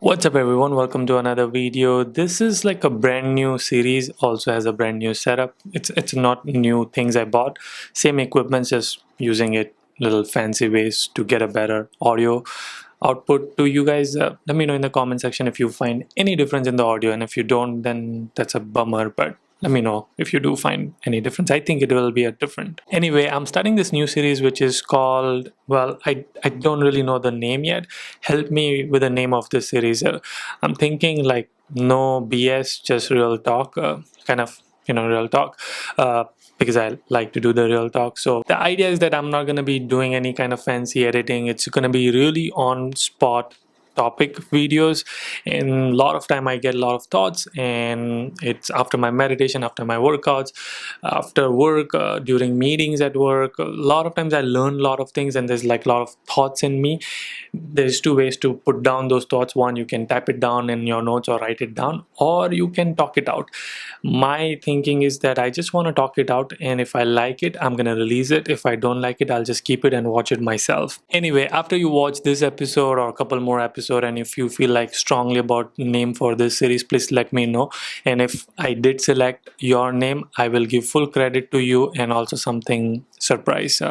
What's up everyone, welcome to another video. This is like a brand new series, also has a brand new setup. It's not new things I bought, same equipment, just using it little fancy ways to get a better audio output to you guys. Let me know in the comment section if you find any difference in the audio, and if you don't, then that's a bummer, but let me know if you do find any difference. I think it will be a different. Anyway, I'm starting this new series which is called, well, I don't really know the name yet. Help me with the name of this series. I'm thinking like no BS, just real talk, kind of, real talk. Because I like to do the real talk. So the idea is that I'm not going to be doing any kind of fancy editing. It's going to be really on spot topic videos, and a lot of time I get a lot of thoughts, and it's after my meditation, after my workouts, after work, during meetings at work. A lot of times I learn a lot of things, and there's like a lot of thoughts in me. There's two ways to put down those thoughts. One, you can type it down in your notes or write it down, or you can talk it out. My thinking is that I just want to talk it out, and if I like it, I'm gonna release it. If I don't like it, I'll just keep it and watch it myself. Anyway, after you watch this episode or a couple more episodes, and if you feel like strongly about name for this series, please let me know. And if I did select your name, I will give full credit to you, and also something surprise.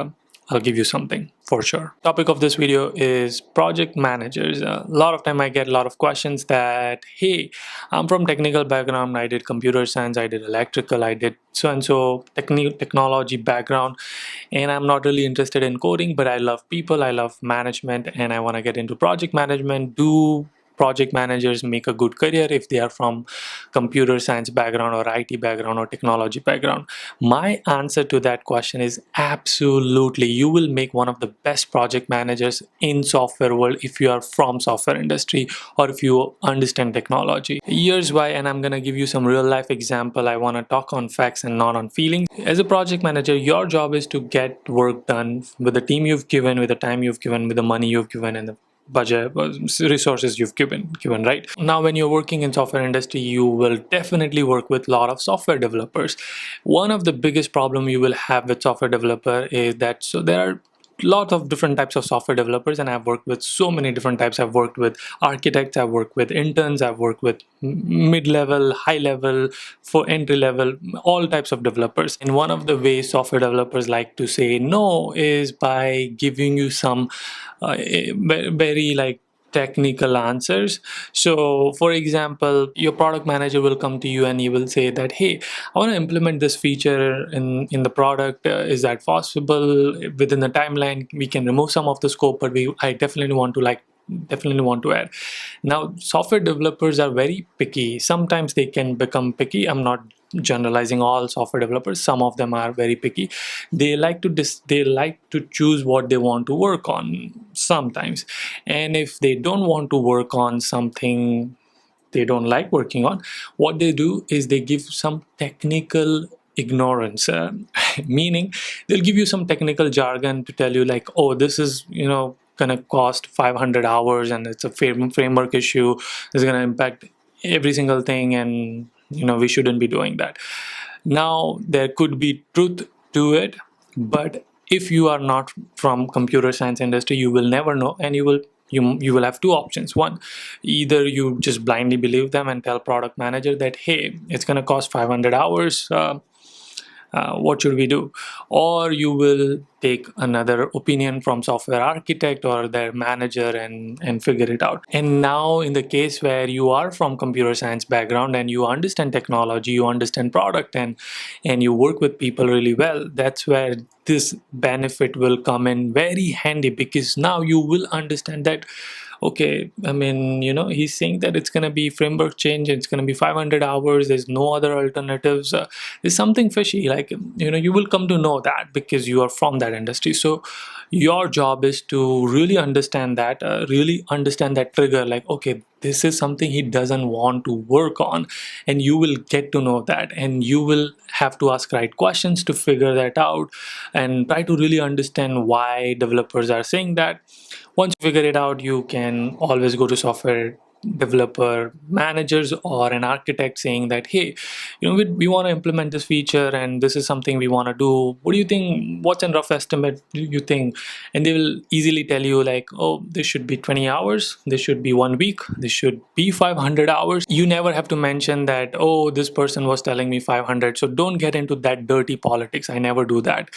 I'll give you something for sure. Topic of this video is project managers. A lot of time I get a lot of questions that, hey, I'm from technical background, I did computer science, I did electrical, I did so and so technology background, and I'm not really interested in coding, but I love people, I love management, and I want to get into project management. Do project managers make a good career if they are from computer science background or IT background or technology background? My answer to that question is absolutely. You will make one of the best project managers in software world if you are from software industry or if you understand technology. Here's why, and I'm gonna give you some real life example. I want to talk on facts and not on feelings. As a project manager, your job is to get work done with the team you've given, with the time you've given, with the money you've given, and the budget resources you've given, right? Now when you're working in software industry, you will definitely work with a lot of software developers. One of the biggest problem you will have with software developer is that, so there are lot of different types of software developers, and I've worked with so many different types. I've worked with architects, I've worked with interns, I've worked with mid-level, high level, for entry level, all types of developers. And one of the ways software developers like to say no is by giving you some very like technical answers. So for example, your product manager will come to you and he will say that, hey, I want to implement this feature in the product. Is that possible? Within the timeline we can remove some of the scope, but I definitely want to add. Now software developers are very picky. Sometimes they can become picky. I'm not generalizing all software developers. Some of them are very picky. They like to choose what they want to work on sometimes. And if they don't want to work on something they don't like working on, what they do is they give some technical ignorance, meaning they'll give you some technical jargon to tell you like, oh, this is gonna cost 500 hours and it's a framework issue, it's gonna impact every single thing, and we shouldn't be doing that. Now there could be truth to it, but if you are not from computer science industry, you will never know, and you will have two options. One, either you just blindly believe them and tell product manager that, hey, it's going to cost 500 hours, what should we do? Or you will take another opinion from software architect or their manager and figure it out. And now in the case where you are from computer science background and you understand technology, you understand product, and you work with people really well, that's where this benefit will come in very handy, because now you will understand that, okay, I mean, he's saying that it's going to be framework change, it's going to be 500 hours, there's no other alternatives. There's something fishy, like, you will come to know that because you are from that industry. So your job is to really understand that, trigger, like, okay, this is something he doesn't want to work on, and you will get to know that, and you will have to ask right questions to figure that out and try to really understand why developers are saying that. Once you figure it out, you can always go to software developer managers or an architect saying that, hey, we want to implement this feature and this is something we want to do. What do you think? What's a rough estimate do you think? And they will easily tell you like, oh, this should be 20 hours, this should be 1 week, this should be 500 hours. You never have to mention that, oh, this person was telling me 500. So don't get into that dirty politics. I never do that.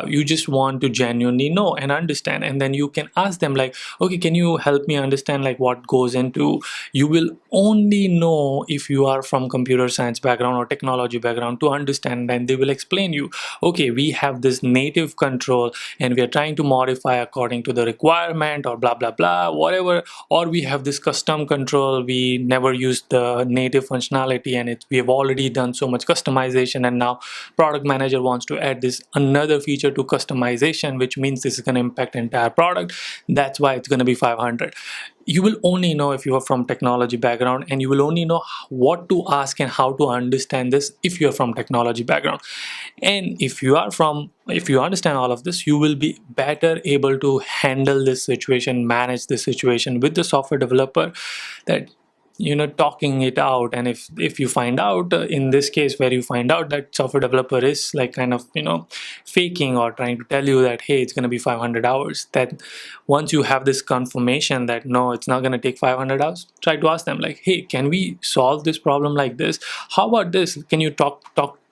You just want to genuinely know and understand, and then you can ask them like, okay, can you help me understand like what goes into. You will only know if you are from computer science background or technology background to understand, and they will explain you, okay, we have this native control and we are trying to modify according to the requirement or blah blah blah, whatever, or we have this custom control, we never used the native functionality and we have already done so much customization, and now product manager wants to add this another feature to customization, which means this is going to impact entire product. That's why it's going to be 500. You will only know if you are from technology background, and you will only know what to ask and how to understand this if you are from technology background. And if you understand all of this, you will be better able to handle this situation, manage this situation with the software developer, that talking it out. And if you find out, in this case where you find out that software developer is like kind of faking or trying to tell you that, hey, it's going to be 500 hours, that once you have this confirmation that no, it's not going to take 500 hours, try to ask them like, hey, can we solve this problem like this? How about this? Can you talk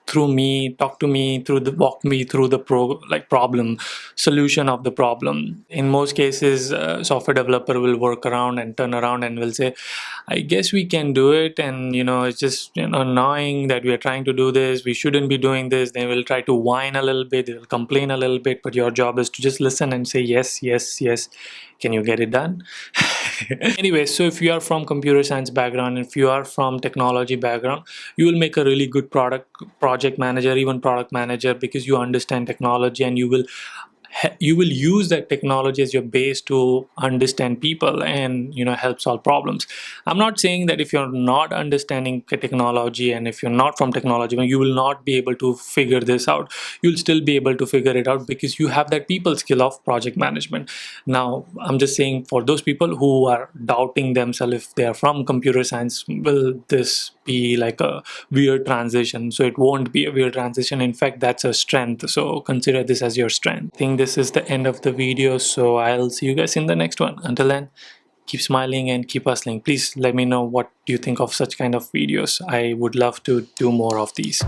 to me through the walk me through the problem solution of the problem? In most cases, software developer will work around and turn around and will say, I guess we can do it, and it's just annoying that we are trying to do this, we shouldn't be doing this. They will try to whine a little bit, they will complain a little bit, but your job is to just listen and say yes, yes, yes. Can you get it done? Anyway, so if you are from computer science background, if you are from technology background, you will make a really good project manager, even product manager, because you understand technology and you will use that technology as your base to understand people and help solve problems. I'm not saying that if you're not understanding technology and if you're not from technology, you will not be able to figure this out. You'll still be able to figure it out because you have that people skill of project management. Now I'm just saying, for those people who are doubting themselves if they are from computer science, will this be like a weird transition? So it won't be a weird transition. In fact, that's a strength. So consider this as your strength. I think this is the end of the video, so I'll see you guys in the next one. Until then, keep smiling and keep hustling. Please let me know what do you think of such kind of videos. I would love to do more of these.